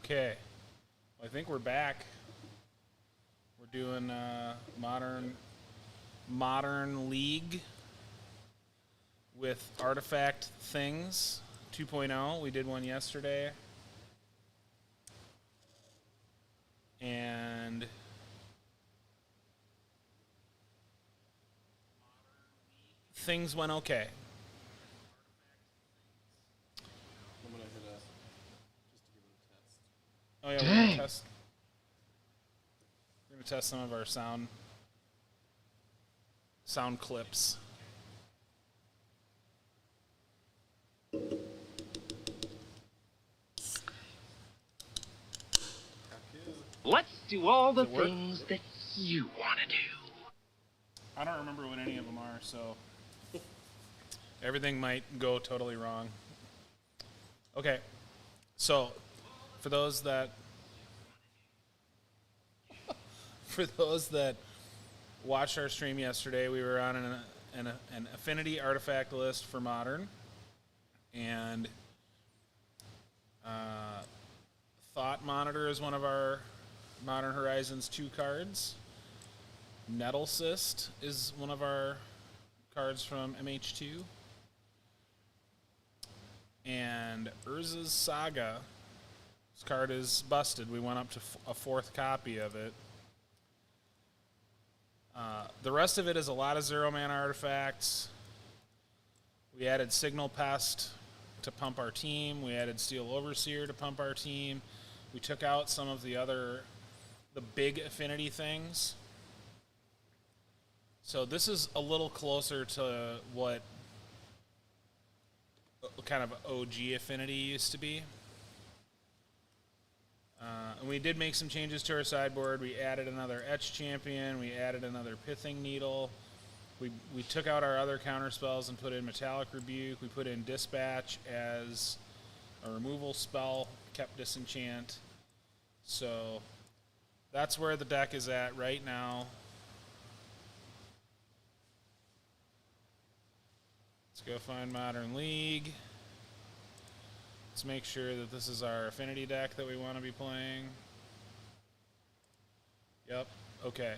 Okay. Well, I think we're back. We're doing modern league with artifact things 2.0. We did one yesterday. And things went okay. I'm gonna hit us just to give it a test. Oh yeah, Dang. We're gonna test some of our sound clips. Let's do all the Does it work? things that you want to do. I don't remember what any of them are, so everything might go totally wrong. Okay, so for those that watched our stream yesterday, we were on an affinity artifact list for modern, and Thought Monitor is one of our Modern Horizons 2 cards. Nettle Cyst is one of our cards from MH2. And Urza's Saga. This card is busted. We went up to a fourth copy of it. The rest of it is a lot of zero-mana artifacts. We added Signal Pest to pump our team. We added Steel Overseer to pump our team. We took out some of the big affinity things. So this is a little closer to what kind of OG affinity used to be. And we did make some changes to our sideboard. We added another Etch Champion. We added another Pithing Needle. We took out our other counter spells and put in Metallic Rebuke. We put in Dispatch as a removal spell, kept Disenchant. So that's where the deck is at right now. Let's go find Modern League. Let's make sure that this is our affinity deck that we want to be playing. Yep, okay.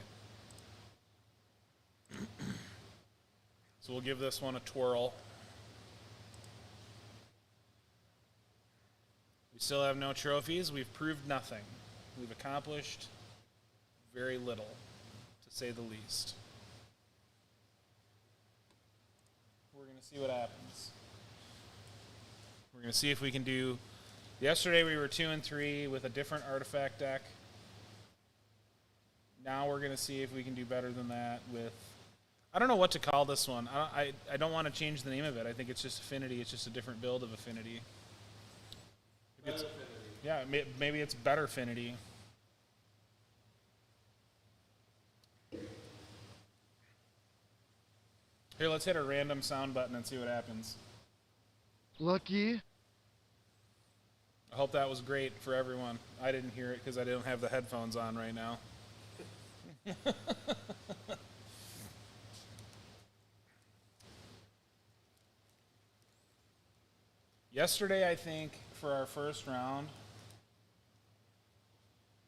So we'll give this one a twirl. We still have no trophies. We've proved nothing. We've accomplished very little, to say the least. We're going to see what happens. We're going to see if we can do... Yesterday we were 2-3 with a different artifact deck. Now we're going to see if we can do better than that with... I don't know what to call this one. I don't want to change the name of it. I think it's just affinity. It's just a different build of affinity. Yeah, maybe it's better affinity. Here, let's hit a random sound button and see what happens. Lucky. I hope that was great for everyone. I didn't hear it because I didn't have the headphones on right now. Yesterday, I think, for our first round...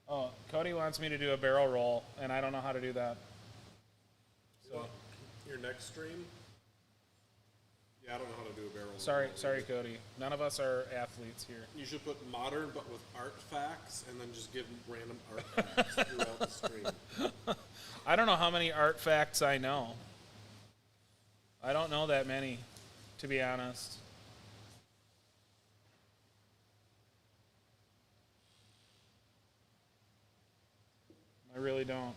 Oh, Cody wants me to do a barrel roll, and I don't know how to do that. So, Your next stream? Yeah, I don't know how to do a barrel. sorry, Cody. None of us are athletes here. You should put modern, but with artifacts, and then just give random artifacts throughout the stream. I don't know how many artifacts I know. I don't know that many, to be honest. I really don't.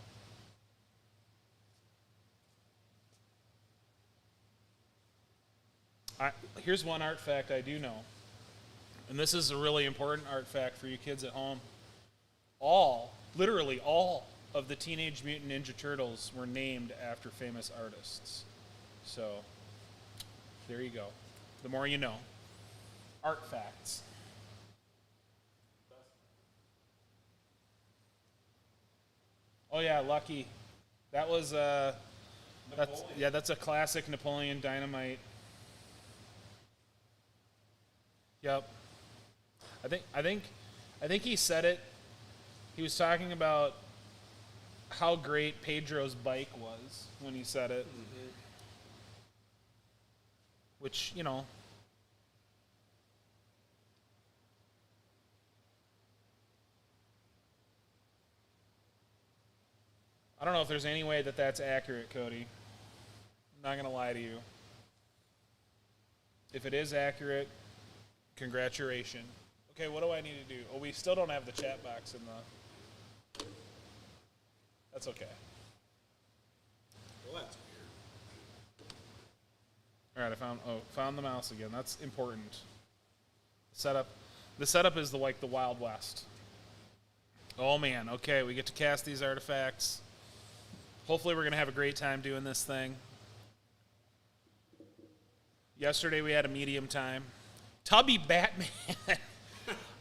Here's one artifact I do know. And this is a really important artifact for you kids at home. Literally all of the Teenage Mutant Ninja Turtles were named after famous artists. So, there you go. The more you know. Artifacts. Oh yeah, Lucky. That was that's a classic Napoleon Dynamite. Yep. I think I think he said it. He was talking about how great Pedro's bike was when he said it. Which, you know. I don't know if there's any way that that's accurate, Cody. I'm not going to lie to you. If it is accurate, congratulations. Okay, what do I need to do? Oh, we still don't have the chat box in the... That's okay. Well, that's weird. All right, found the mouse again. That's important. The setup is like the Wild West. Oh man, okay, we get to cast these artifacts. Hopefully we're going to have a great time doing this thing. Yesterday we had a medium time. Tubby Batman.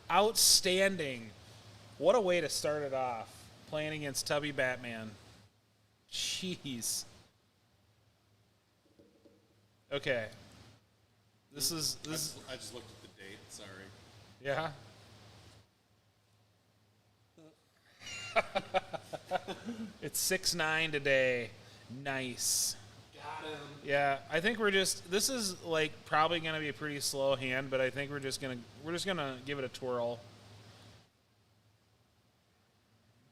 Outstanding. What a way to start it off. Playing against Tubby Batman. Jeez. Okay. This is I just looked at the date. Sorry. yeah. It's 6-9 today. Nice. Got him. Yeah, I think this is like probably gonna be a pretty slow hand, but I think we're just gonna give it a twirl.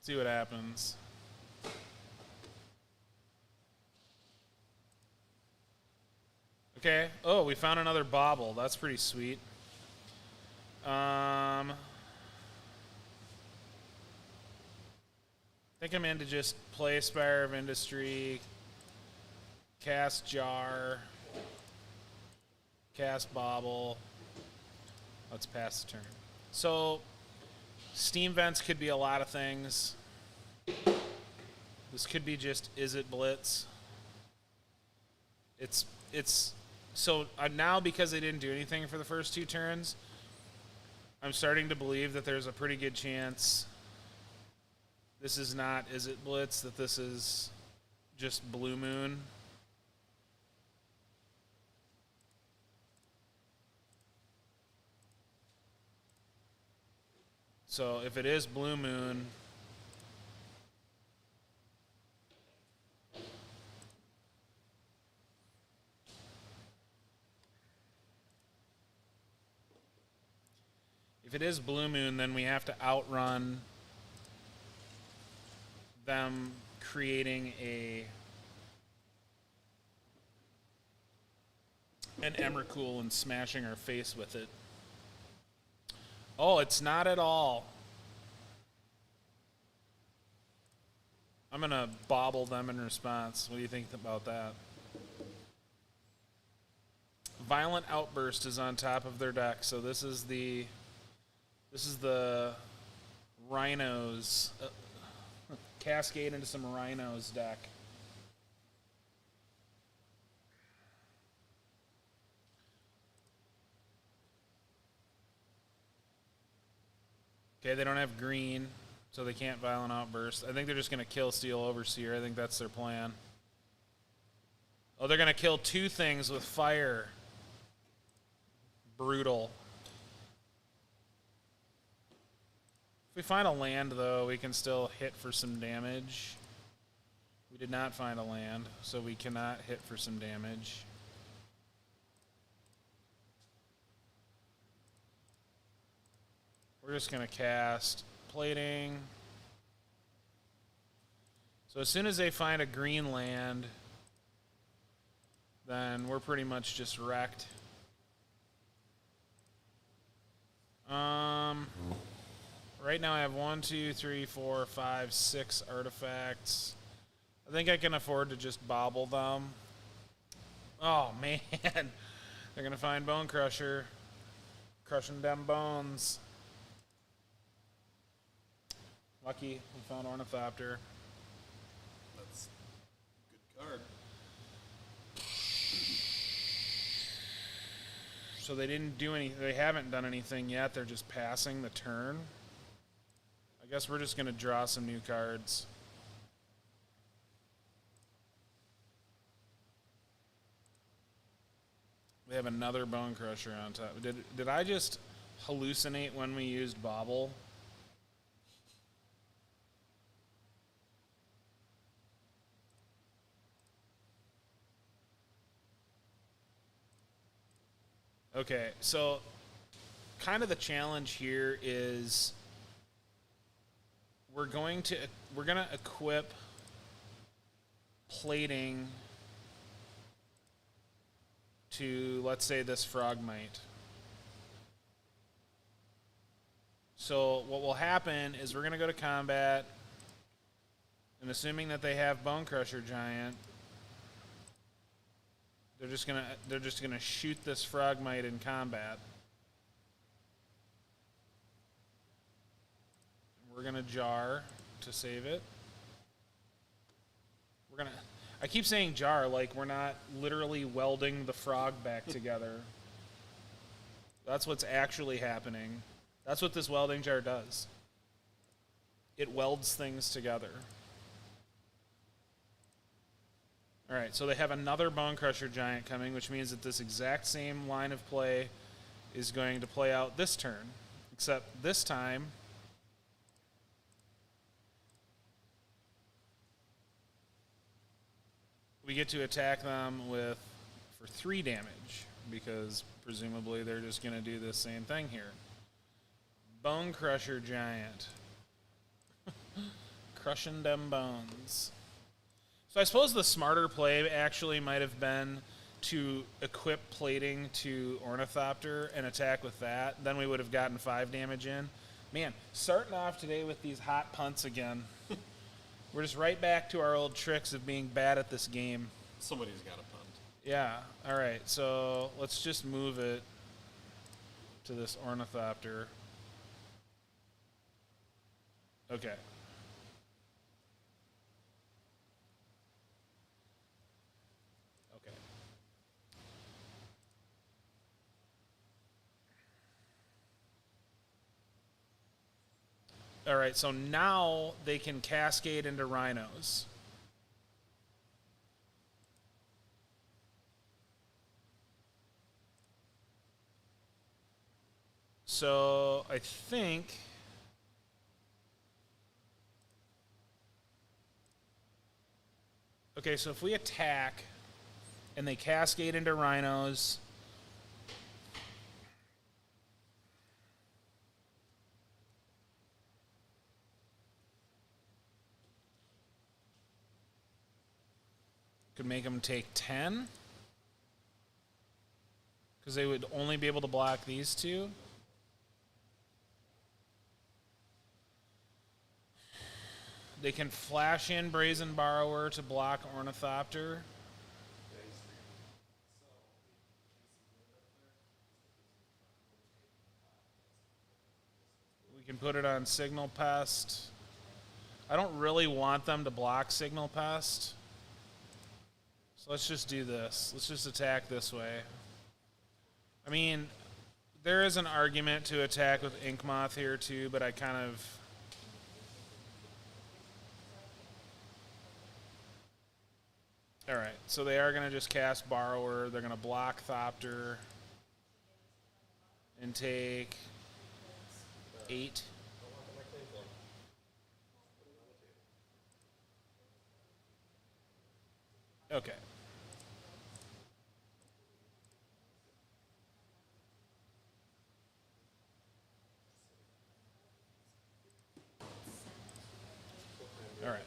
See what happens. Okay. Oh, we found another bauble. That's pretty sweet. I think I'm into just play Spire of Industry, cast Jar, cast Bauble. Let's pass the turn. So, Steam Vents could be a lot of things. This could be just Izzet Blitz. So now because they didn't do anything for the first two turns, I'm starting to believe that there's a pretty good chance this is not Izzet Blitz, that this is just Blue Moon. So if it is Blue Moon, then we have to outrun them creating an Emrakul and smashing our face with it. Oh, it's not at all. I'm going to bobble them in response. What do you think about that? Violent Outburst is on top of their deck, so this is the Rhinos. Cascade into some Rhinos deck. Okay, they don't have green, so they can't Violent Outburst. I think they're just going to kill Steel Overseer. I think that's their plan. Oh, they're going to kill two things with fire. Brutal. If we find a land, though, we can still hit for some damage. We did not find a land, so we cannot hit for some damage. We're just going to cast Plating. So as soon as they find a green land, then we're pretty much just wrecked. Right now I have 1, 2, 3, 4, 5, 6 artifacts. I think I can afford to just bobble them. Oh, man. They're going to find Bone Crusher. Crushing them bones. Lucky we found Ornithopter. That's a good card. So they didn't do any. They haven't done anything yet. They're just passing the turn. I guess we're just going to draw some new cards. We have another Bone Crusher on top. Did I just hallucinate when we used Bobble? Okay, so kind of the challenge here is we're gonna equip plating to, let's say, this Frogmite. So what will happen is we're gonna go to combat, and assuming that they have Bone Crusher Giant, they're just gonna shoot this Frogmite in combat. We're gonna jar to save it. I keep saying jar like we're not literally welding the frog back together. That's what's actually happening. That's what this welding jar does. It welds things together. Alright, so they have another Bone Crusher Giant coming, which means that this exact same line of play is going to play out this turn. Except this time, we get to attack them for 3 damage, because presumably they're just going to do the same thing here. Bone Crusher Giant. Crushing them bones. So I suppose the smarter play actually might have been to equip plating to Ornithopter and attack with that. Then we would have gotten 5 damage in. Man, starting off today with these hot punts again. We're just right back to our old tricks of being bad at this game. Somebody's got a punt. Yeah, alright, so let's just move it to this Ornithopter. Okay. Okay. Alright, so now they can cascade into rhinos. So I think okay, so if we attack and they cascade into rhinos, could make them take 10 because they would only be able to block these 2. They can flash in Brazen Borrower to block Ornithopter. We can put it on Signal Pest. I don't really want them to block Signal Pest. So let's just do this. Let's just attack this way. I mean, there is an argument to attack with Inkmoth here too, but I kind of... Alright, so they are going to just cast Borrower. They're going to block Thopter and take 8. Okay. Alright.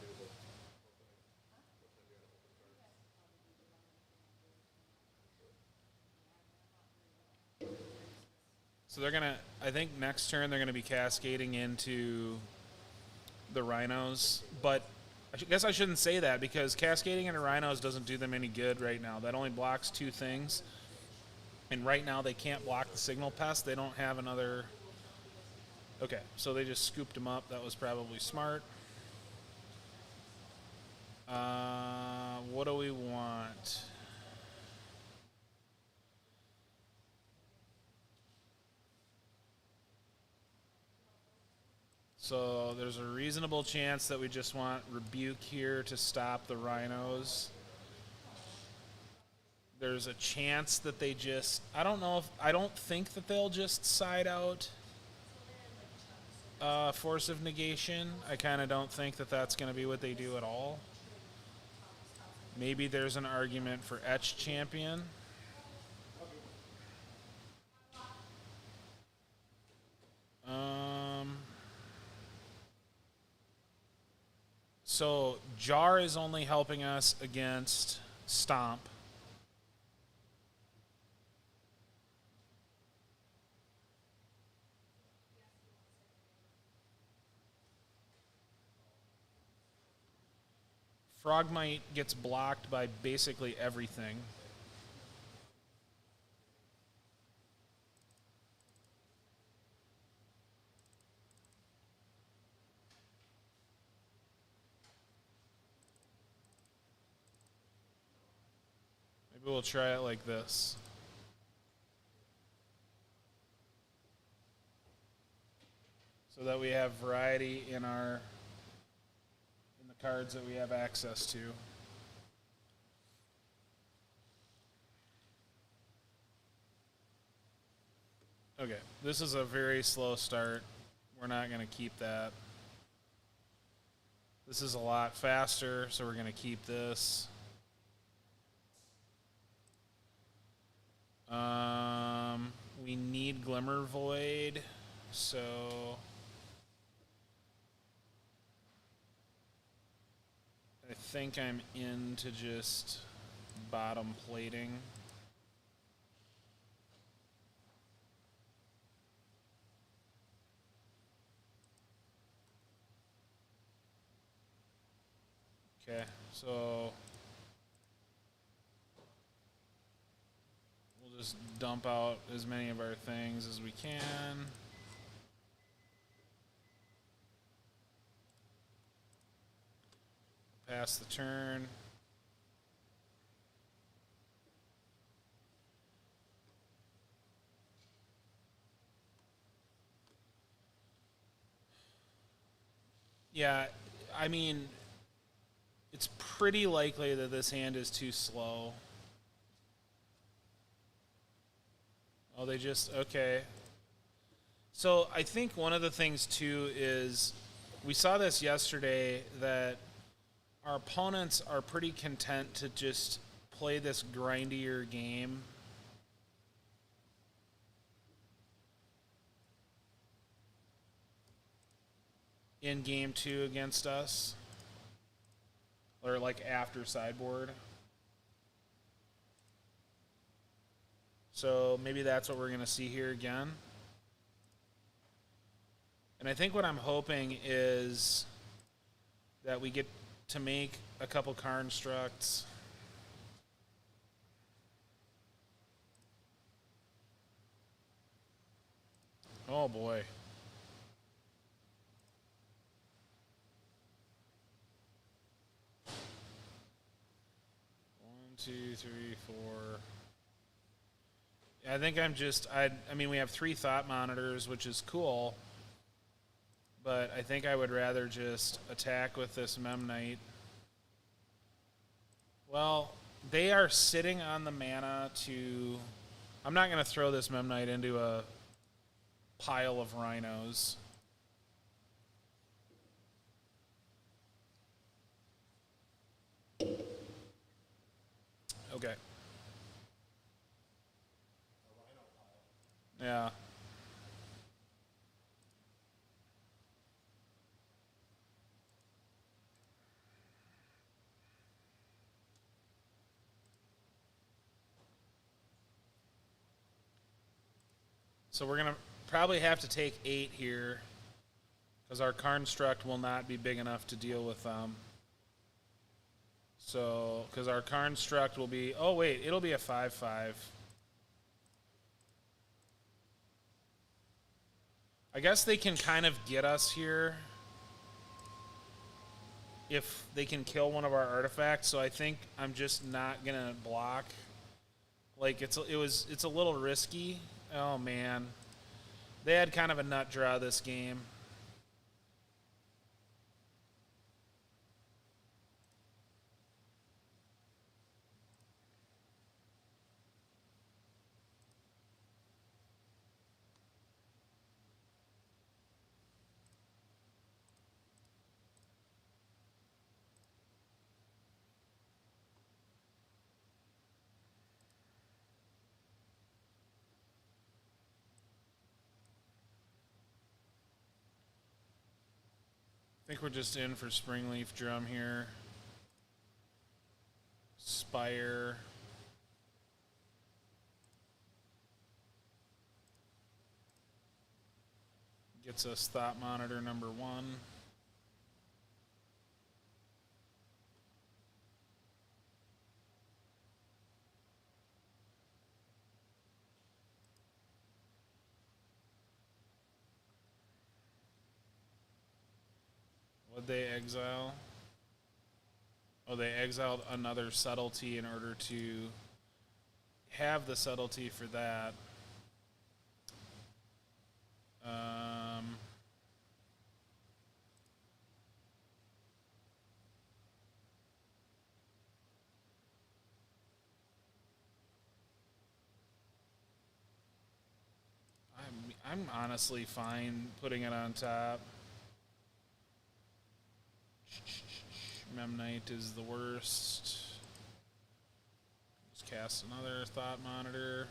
So they're going to, I think next turn they're going to be cascading into the rhinos, but I guess I shouldn't say that because cascading into rhinos doesn't do them any good right now. That only blocks 2 things. And right now they can't block the Signal Pest. They don't have another... Okay, so they just scooped them up. That was probably smart. What do we want? So there's a reasonable chance that we just want Rebuke here to stop the rhinos. There's a chance that they just... I don't think that they'll just side out Force of Negation. I kind of don't think that that's going to be what they do at all. Maybe there's an argument for Etch Champion. So Jar is only helping us against Stomp. Frogmite gets blocked by basically everything. Maybe we'll try it like this. So that we have variety in the cards that we have access to. Okay, this is a very slow start. We're not going to keep that. This is a lot faster, so we're going to keep this. We need Glimmer Void, so I think I'm into just bottom plating. Okay, so we'll just dump out as many of our things as we can. Pass the turn. Yeah, I mean, it's pretty likely that this hand is too slow. Oh, they just, okay. So I think one of the things too is we saw this yesterday that our opponents are pretty content to just play this grindier game. In game 2 against us. Or like after sideboard. So maybe that's what we're going to see here again. And I think what I'm hoping is that we get to make a couple constructs. Oh boy. 1, 2, 3, 4. I think I'm just, I mean, we have 3 thought monitors, which is cool. But I think I would rather just attack with this Memnite. Well, they are sitting on the mana to... I'm not going to throw this Memnite into a pile of rhinos. Okay. Yeah. So we're going to probably have to take 8 here because our construct will not be big enough to deal with them. So, because our construct will be, oh wait, it'll be a 5/5. I guess they can kind of get us here if they can kill one of our artifacts, so I think I'm just not going to block. Like, it's a little risky. Oh, man. They had kind of a nut draw this game. think we're just in for Springleaf Drum here. Spire. Gets us Thought Monitor number 1. What'd they exile? Oh, they exiled another subtlety in order to have the subtlety for that. I'm honestly fine putting it on top. Memnite is the worst. Just cast another Thought Monitor.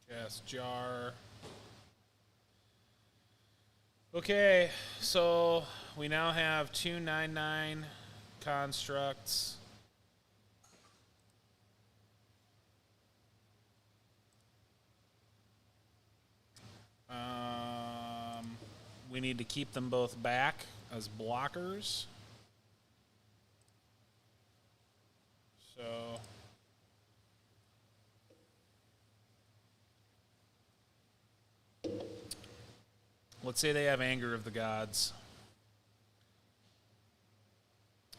Cast Jar. Okay, so we now have 2/9/9 constructs. We need to keep them both back as blockers. So let's say they have Anger of the Gods.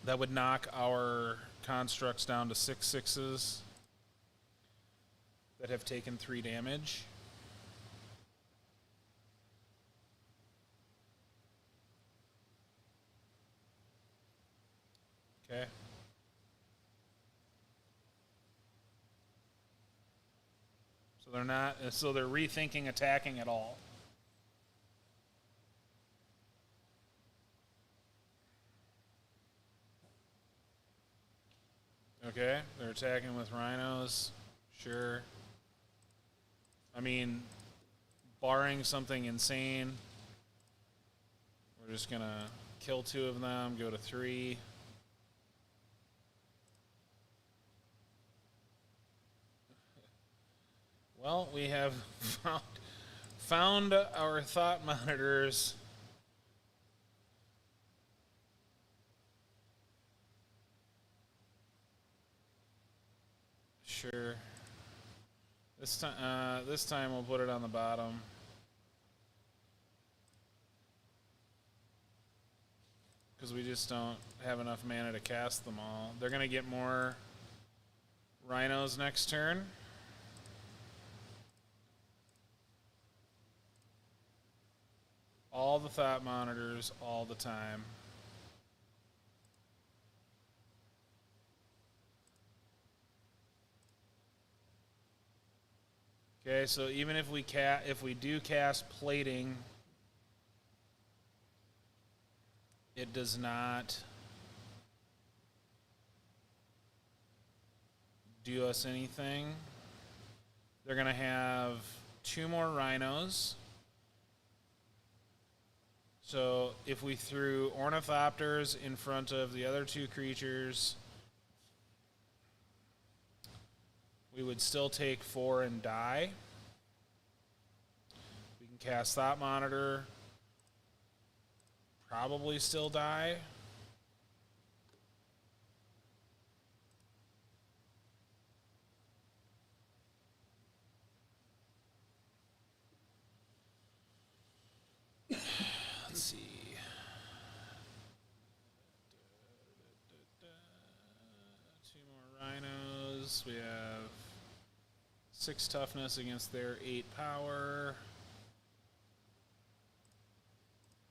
That would knock our constructs down to 6/6s that have taken 3 damage. Okay. So they're rethinking attacking at all. Okay, they're attacking with rhinos. Sure. I mean, barring something insane, we're just going to kill 2 of them, go to 3. Well, we have found our Thought Monitors. Sure. This time we'll put it on the bottom. Because we just don't have enough mana to cast them all. They're going to get more rhinos next turn. All the Thought Monitors all the time. Okay, so even if we do cast Plating, it does not do us anything. They're going to have 2 more rhinos. So if we threw Ornithopters in front of the other 2 creatures, we would still take 4 and die. We can cast Thought Monitor, probably still die. Let's see. 2 more rhinos. We have 6 toughness against their 8 power.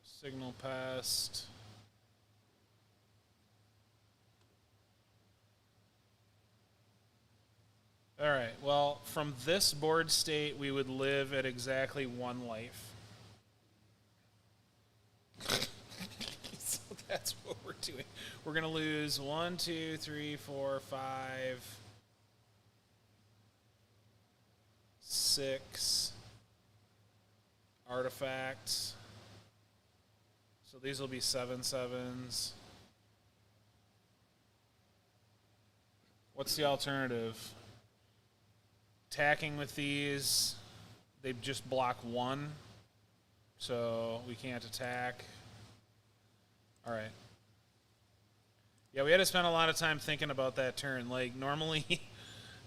Signal Pest. All right, well, from this board state, we would live at exactly 1 life. So that's what we're doing. We're going to lose 1, 2, 3, 4, 5, 6 artifacts. So these will be 7/7s. What's the alternative? Attacking with these, they just block 1, so we can't attack. All right. Yeah, we had to spend a lot of time thinking about that turn. Like normally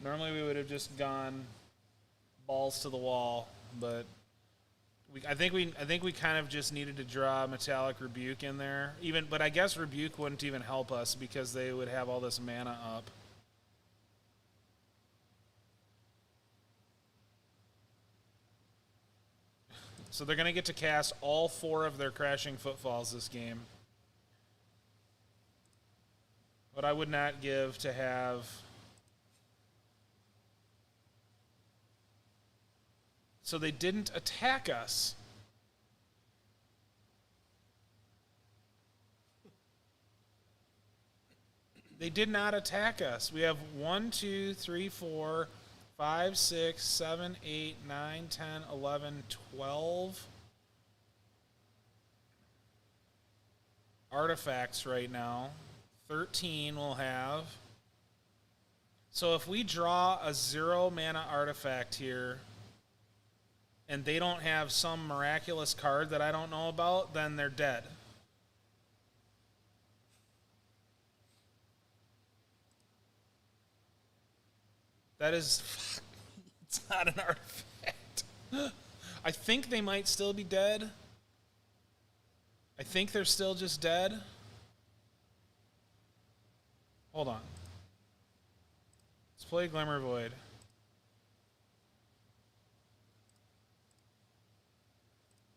we would have just gone balls to the wall, but I think we kind of just needed to draw Metallic Rebuke in there. But I guess Rebuke wouldn't even help us because they would have all this mana up. So they're going to get to cast all 4 of their Crashing Footfalls this game. What I would not give to have... So they didn't attack us. They did not attack us. We have 1, 2, 3, 4... 5, 6, 7, 8, 9, 10, 11, 12 artifacts right now. 13 we'll have. So if we draw a 0 mana artifact here and they don't have some miraculous card that I don't know about, then they're dead. That is... It's not an artifact. I think they might still be dead. I think they're still just dead. Hold on. Let's play Glimmer Void.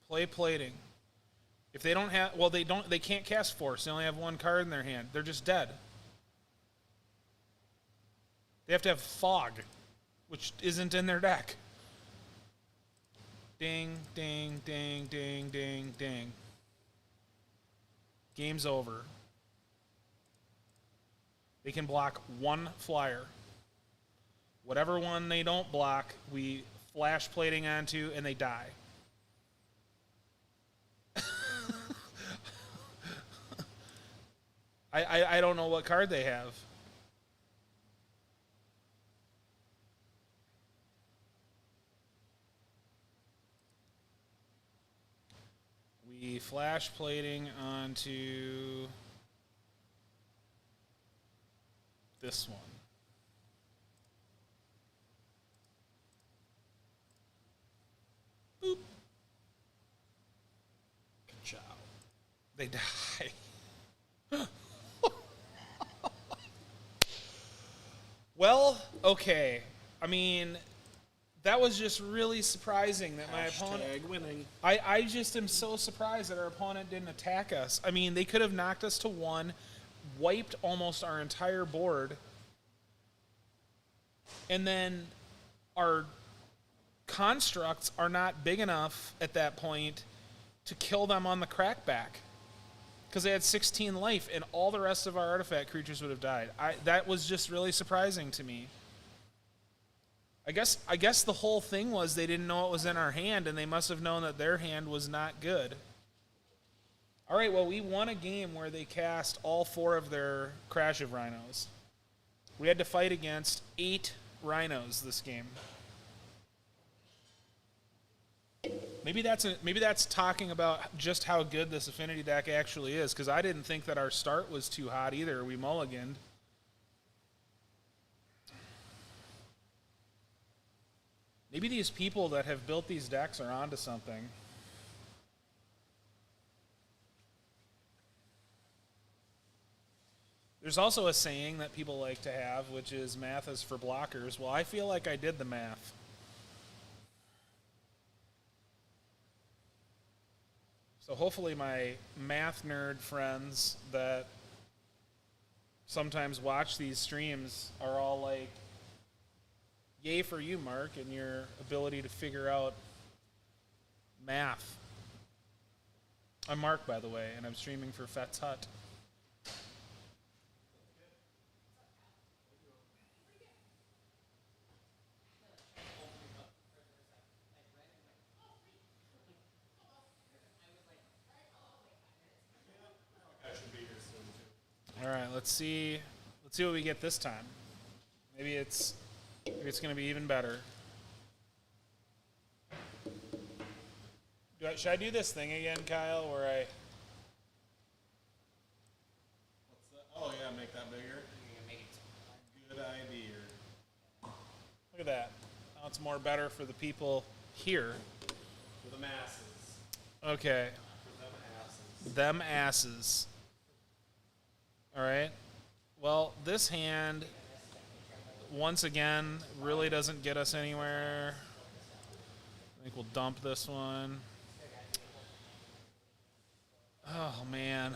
Play Plating. If they don't have... Well, they can't cast Force. They only have 1 card in their hand. They're just dead. They have to have Fog, which isn't in their deck. Ding, ding, ding, ding, ding, ding. Game's over. They can block 1 flyer. Whatever one they don't block, we flash plating onto, and they die. I don't know what card they have. We flash plating onto this one. Boop. Ciao. They die. Well, okay. I mean, that was just really surprising that my opponent... winning. I just am so surprised that our opponent didn't attack us. I mean, they could have knocked us to 1, wiped almost our entire board, and then our constructs are not big enough at that point to kill them on the crackback. Because they had 16 life, and all the rest of our artifact creatures would have died. That was just really surprising to me. I guess the whole thing was they didn't know it was in our hand, and they must have known that their hand was not good. All right, well, we won a game where they cast all 4 of their Crash of Rhinos. We had to fight against 8 Rhinos this game. Maybe that's talking about just how good this Affinity deck actually is, because I didn't think that our start was too hot either. We mulliganed. Maybe these people that have built these decks are onto something. There's also a saying that people like to have, which is math is for blockers. Well, I feel like I did the math. So hopefully my math nerd friends that sometimes watch these streams are all like, yay for you, Mark, and your ability to figure out math. I'm Mark, by the way, and I'm streaming for Fet's Hut. let's see what we get this time. Maybe it's going to be even better. Should I do this thing again, Kyle, where I... What's that? Oh yeah, make that bigger. Good idea. Look at that. Now it's more better for the people here. For the masses. Okay. For them asses. Them asses. All right. Well, this hand, once again, really doesn't get us anywhere. I think we'll dump this one. Oh, man.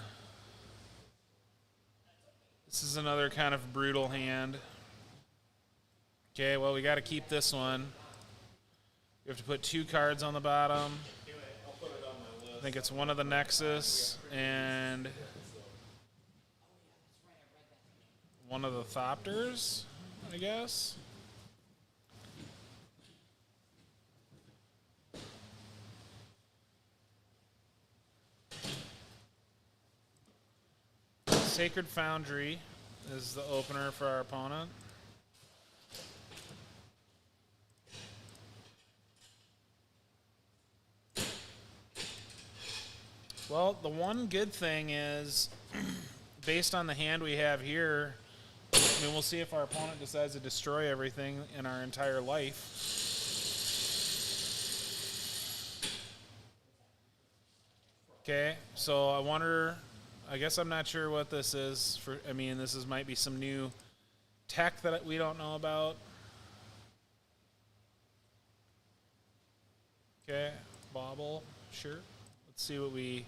This is another kind of brutal hand. Okay, well, we got to keep this one. We have to put 2 cards on the bottom. I'll put it on my list. I think it's one of the Nexus and one of the Thopters, I guess. Sacred Foundry is the opener for our opponent. Well, the one good thing is, based on the hand we have here, I mean, we'll see if our opponent decides to destroy everything in our entire life. Okay, so I wonder, I guess I'm not sure what this is. I mean, might be some new tech that we don't know about. Okay, bobble, sure. Let's see what we...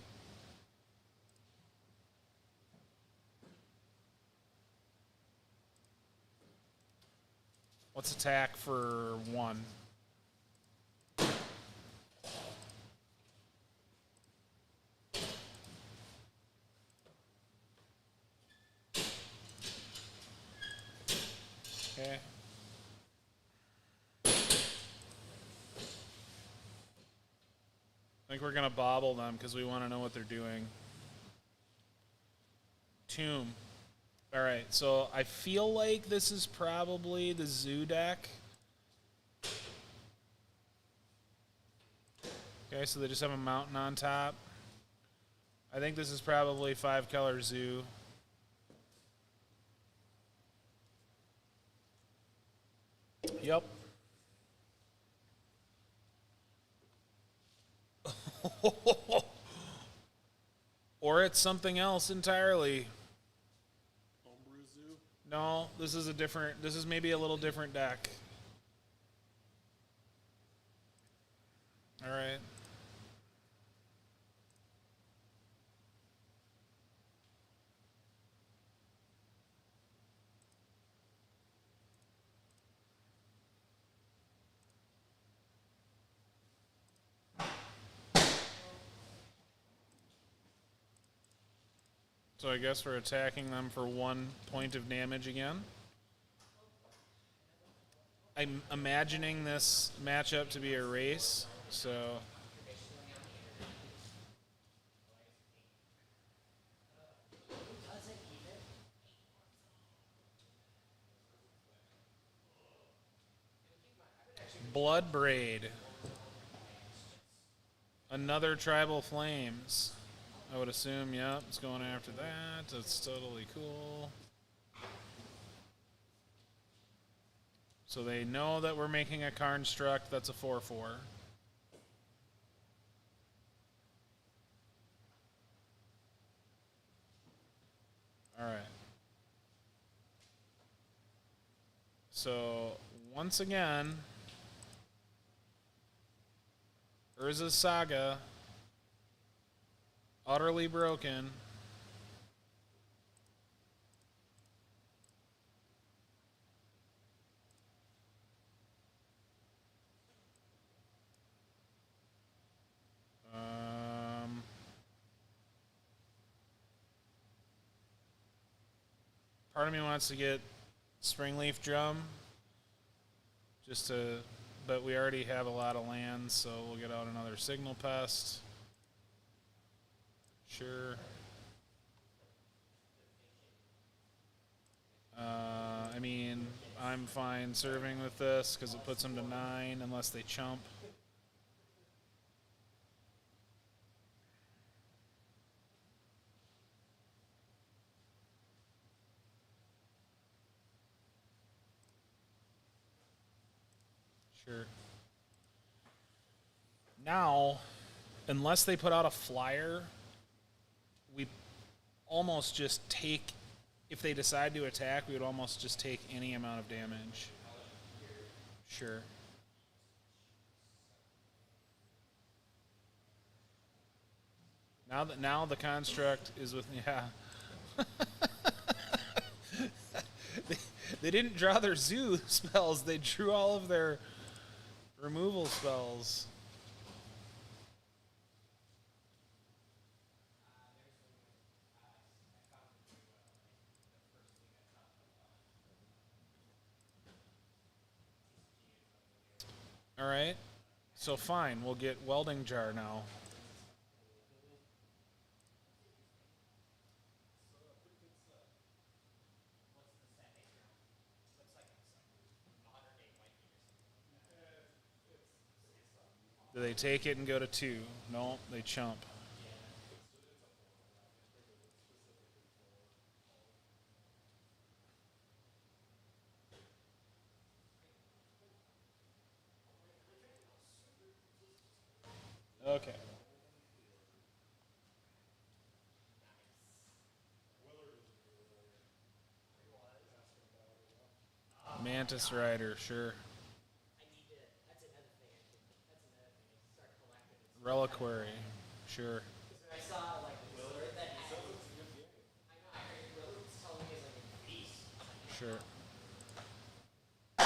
What's attack for 1? Okay. I think we're going to bobble them because we want to know what they're doing. Tomb. All right, so I feel like this is probably the zoo deck. Okay, so they just have a mountain on top. I think this is probably 5-color zoo. Yep. Or it's something else entirely. Homebrew Zoo? No, this is maybe a little different deck. All right. So I guess we're attacking them for 1 point of damage again. I'm imagining this matchup to be a race, so... Bloodbraid. Another Tribal Flames. I would assume, yep, it's going after that. That's totally cool. So they know that we're making a Karnstruct. That's a 4/4. All right. So once again, Urza's Saga, utterly broken. Part of me wants to get Springleaf Drum, but we already have a lot of lands, so we'll get out another Signal Pest. Sure. I mean, I'm fine serving with this because it puts them to 9 unless they chump. Sure. Now, unless they put out a flyer, we almost just take, if they decide to attack, we would almost just take any amount of damage. Sure. Now the construct is with, yeah. They didn't draw their zoo spells, they drew all of their removal spells. All right. So fine, we'll get welding jar now. Do they take it and go to 2? No, they chump. Okay. Mantis Rider, sure. Reliquary, sure. Sure. I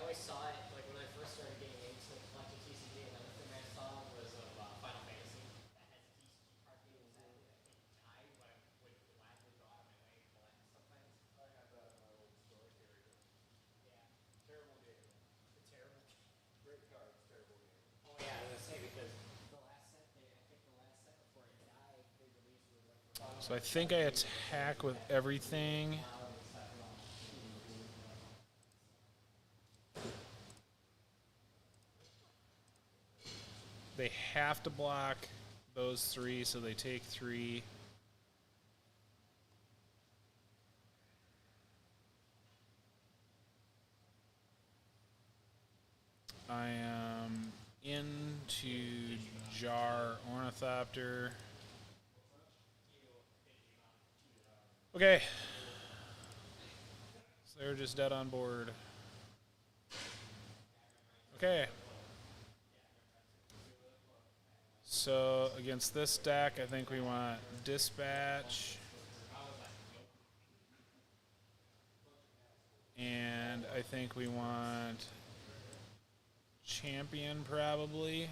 always saw it like when I first started getting into collecting TCG. Another thing I saw was Final Fantasy that has a TCG card game exactly that can die, but I would gladly go out of my way and collect sometimes. I have that in my old storage area. Yeah, terrible game. The terrible game. Great cards, terrible game. Oh yeah, I was gonna say because the last set, I think the last set before it died, they released was like. So I think I attack with everything. They have to block those 3, so they take 3. I am into Jar Ornithopter. Okay. So they're just dead on board. Okay. So against this deck, I think we want Dispatch. And I think we want Champion, probably.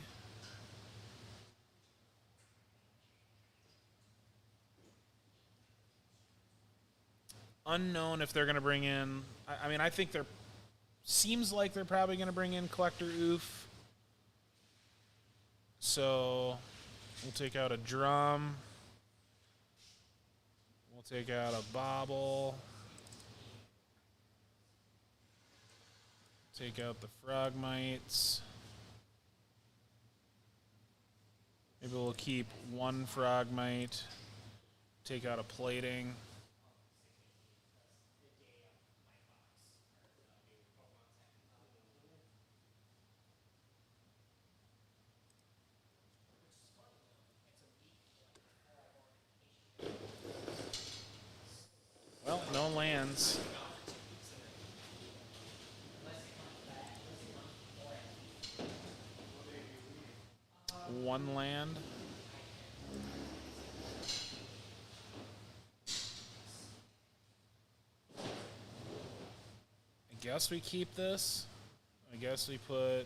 Unknown if they're going to bring in... I mean, I think they're... Seems like they're probably going to bring in Collector Oof. So we'll take out a drum. We'll take out a bobble. Take out the Frogmites. Maybe we'll keep one Frogmite. Take out a plating. Well, no lands. One land. I guess we keep this. I guess we put...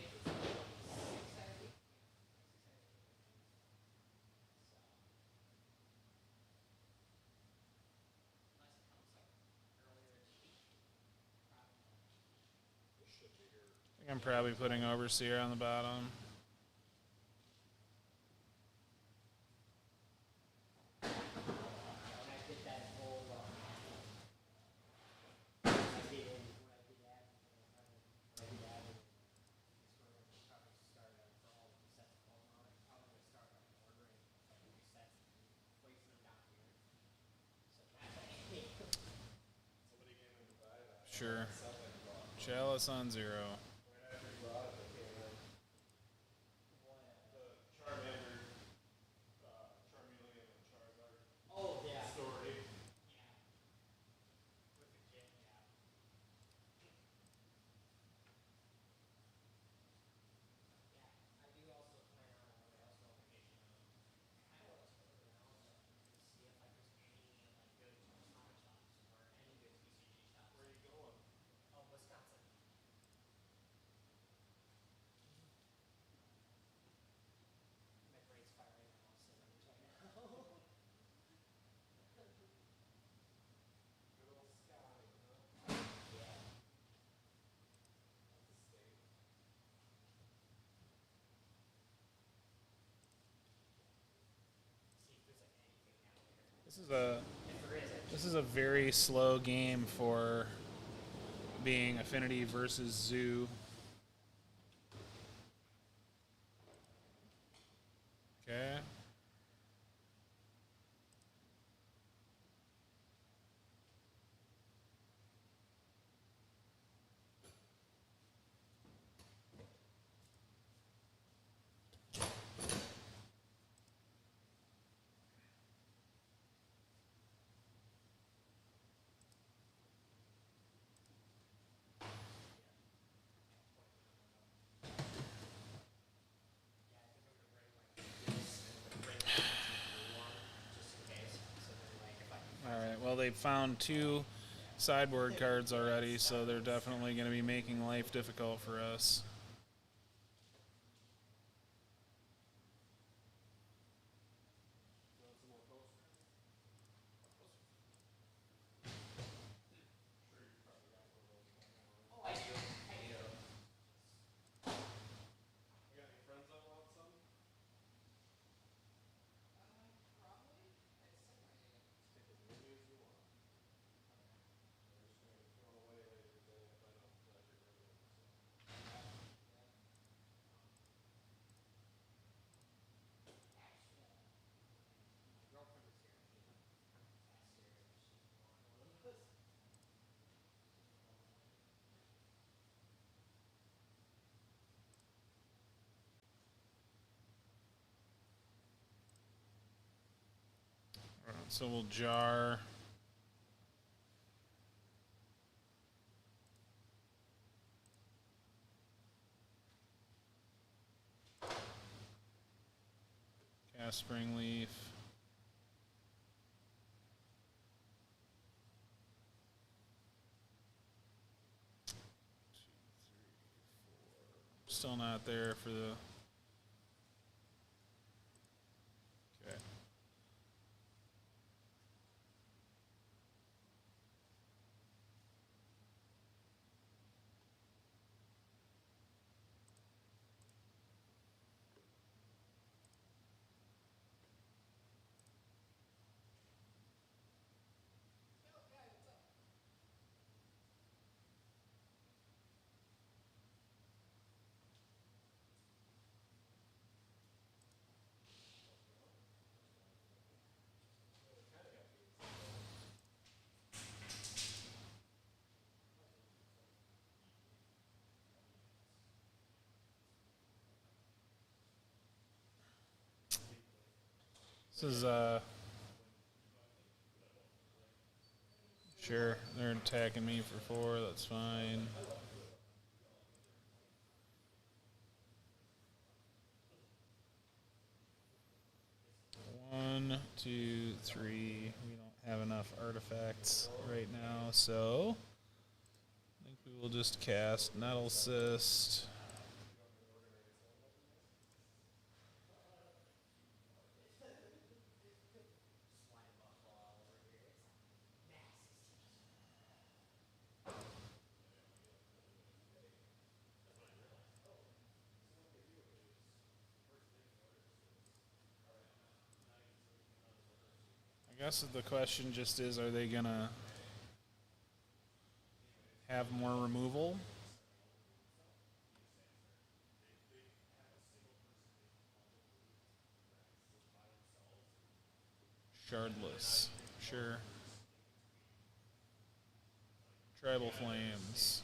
I think I'm probably putting Overseer on the bottom. Sure. Chalice on 0. Oh yeah. Story. Yeah. With the kid, yeah. Yeah. I do also plan on when I also go on vacation. I kind of want to tour around and see if like there's any like good comic shops or any good TCG shops. Where are you going? Oh, Wisconsin. My brain's firing on all cylinders right now. Good old Scotty, huh? Yeah. That's a state. See if there's like anything down there. This is a If there is, this is a very slow game for being Affinity versus Zoo. Okay. All right. Well, they found 2 sideboard cards already, so they're definitely going to be making life difficult for us. oh, I do. I do. You got any friends that want some? Take as many as you want. I'm just gonna throw them away later today if I don't get rid of them. So. My girlfriend is here. She's a faster. She's one of those. All right, so we'll jar. Cast Spring Leaf. Still not there for the. Okay. This is sure, they're attacking me for 4, that's fine. One, two, three. We don't have enough artifacts right now, so I think we will just cast Nettle Cyst. I guess the question just is, are they gonna have more removal? Shardless, sure. Tribal Flames.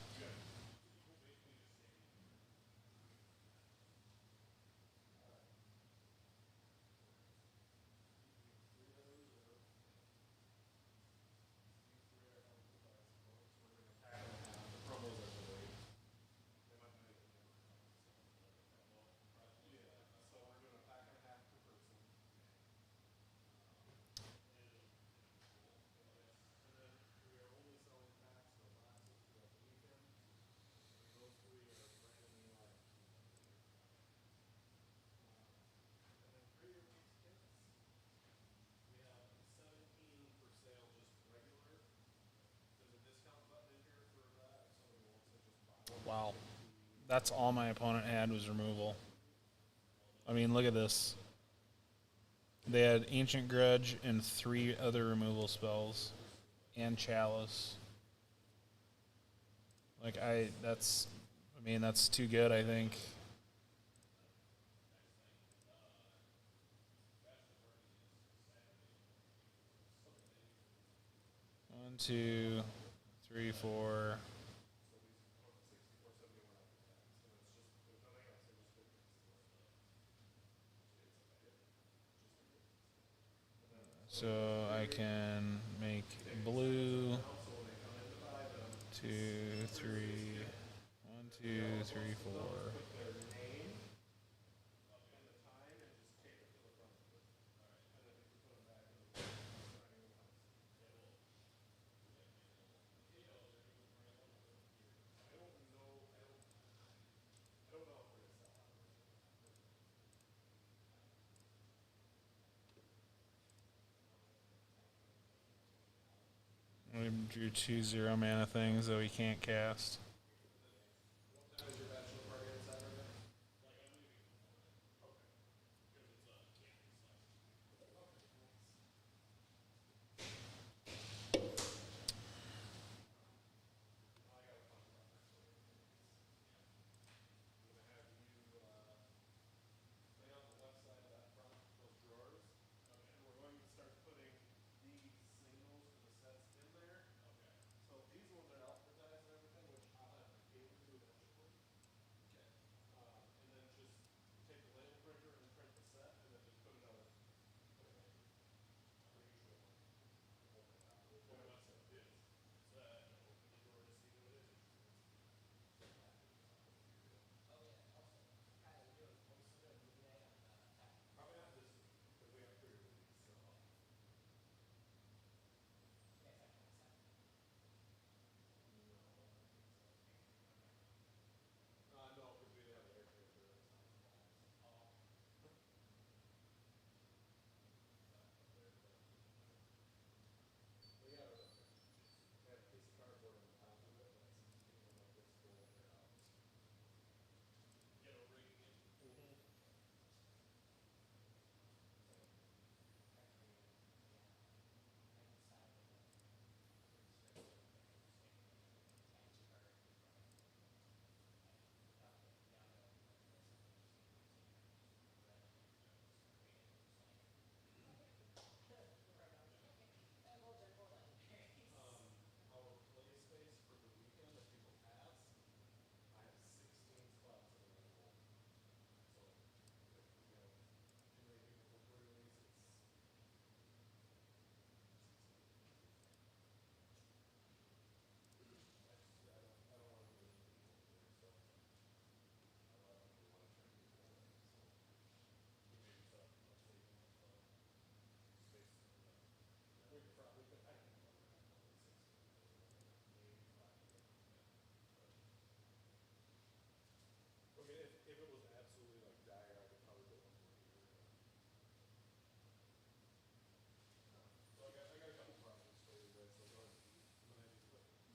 Wow. That's all my opponent had was removal. I mean, look at this. They had Ancient Grudge and 3 other removal spells. And Chalice. Like, that's too good, I think. One, two, three, four. So I can make blue. 2, 3. 1, 2, 3, 4. We drew 2 0-mana things that we can't cast.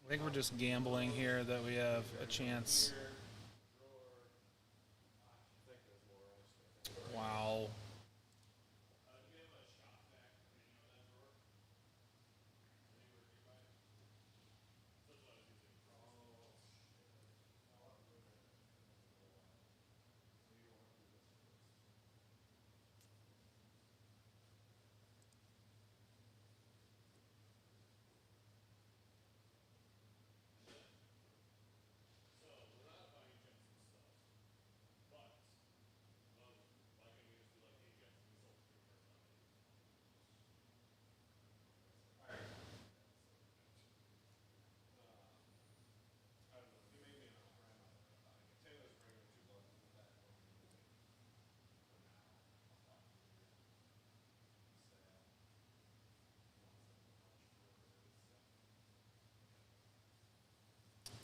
I think we're just gambling here that we have a chance. Wow.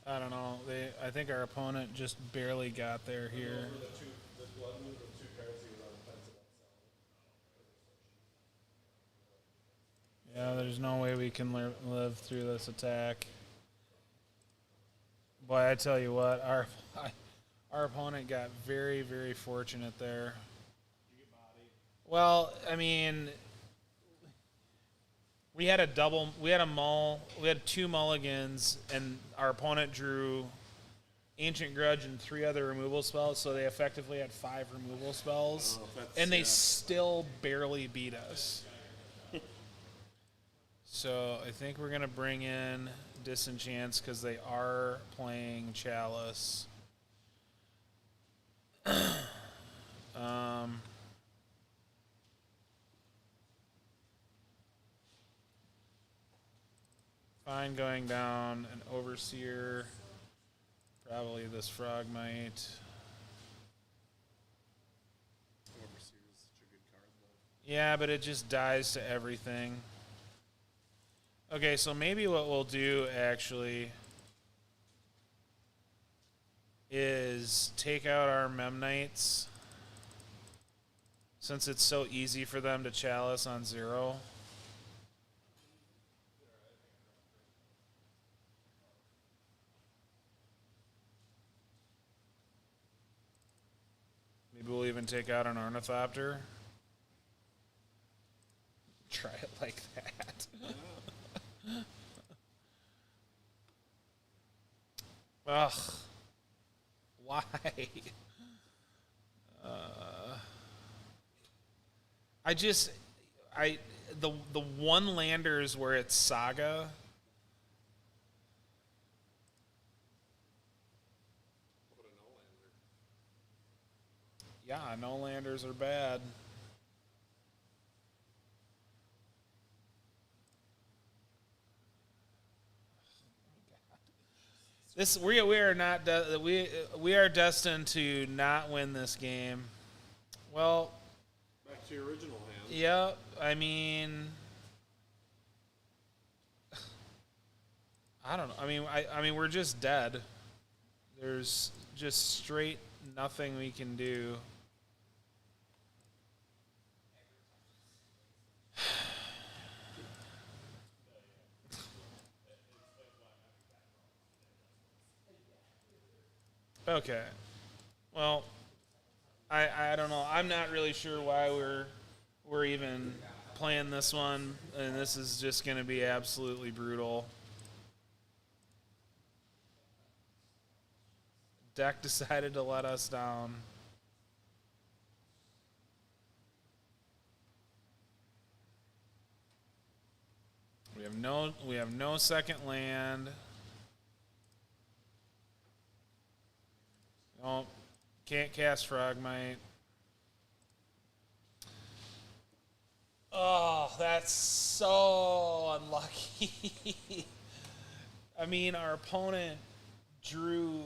I don't know. I think our opponent just barely got there here. The blood move of 2 cards he was on offensive outside. Yeah, there's no way we can live through this attack. Boy, I tell you what, our opponent got very, very fortunate there. Well, I mean, we had a 2 mulligans, and our opponent drew Ancient Grudge and 3 other removal spells, so they effectively had 5 removal spells, and they still barely beat us. So I think we're going to bring in Disenchants because they are playing Chalice. Fine going down an Overseer. Probably this Frogmite. Overseer's such a good card, though. Yeah, but it just dies to everything. Okay, so maybe what we'll do actually is take out our Memnites, since it's so easy for them to Chalice on 0. Maybe we'll even take out an Ornithopter. Try it like that. Ugh. Why? The one landers where it's Saga. What a no-lander. Yeah, no landers are bad. We are destined to not win this game. Well, Back to your original hand. yeah, I mean, I don't know. I mean, we're just dead. There's just straight nothing we can do. Okay. Well, I don't know. I'm not really sure why we're even playing this one, and this is just going to be absolutely brutal. Deck decided to let us down. We have no second land. No, can't cast Frogmite. Oh, that's so unlucky. I mean, our opponent drew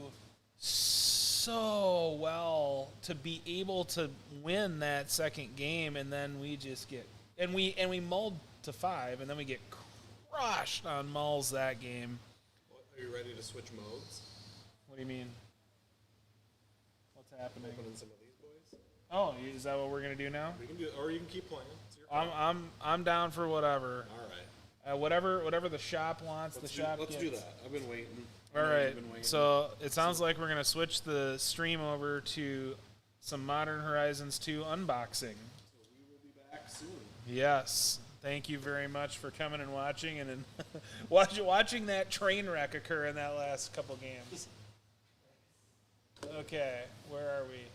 so well to be able to win that second game, and then we just get and we mulled to 5, and then we get crushed on mulls that game. What, are you ready to switch modes? What do you mean? What's happening? Opening some of these boys? Oh, is that what we're gonna do now? We can do, or you can keep playing. It's your call. I'm down for whatever. All right. Whatever the shop wants, Let's the shop do gets. that. I've been waiting. All I know right. you've been waiting. So it sounds like we're gonna switch the stream over to some Modern Horizons 2 unboxing. So we will be back soon. Yes. Thank you very much for coming and watching, and watching that train wreck occur in that last couple games. Okay, where are we?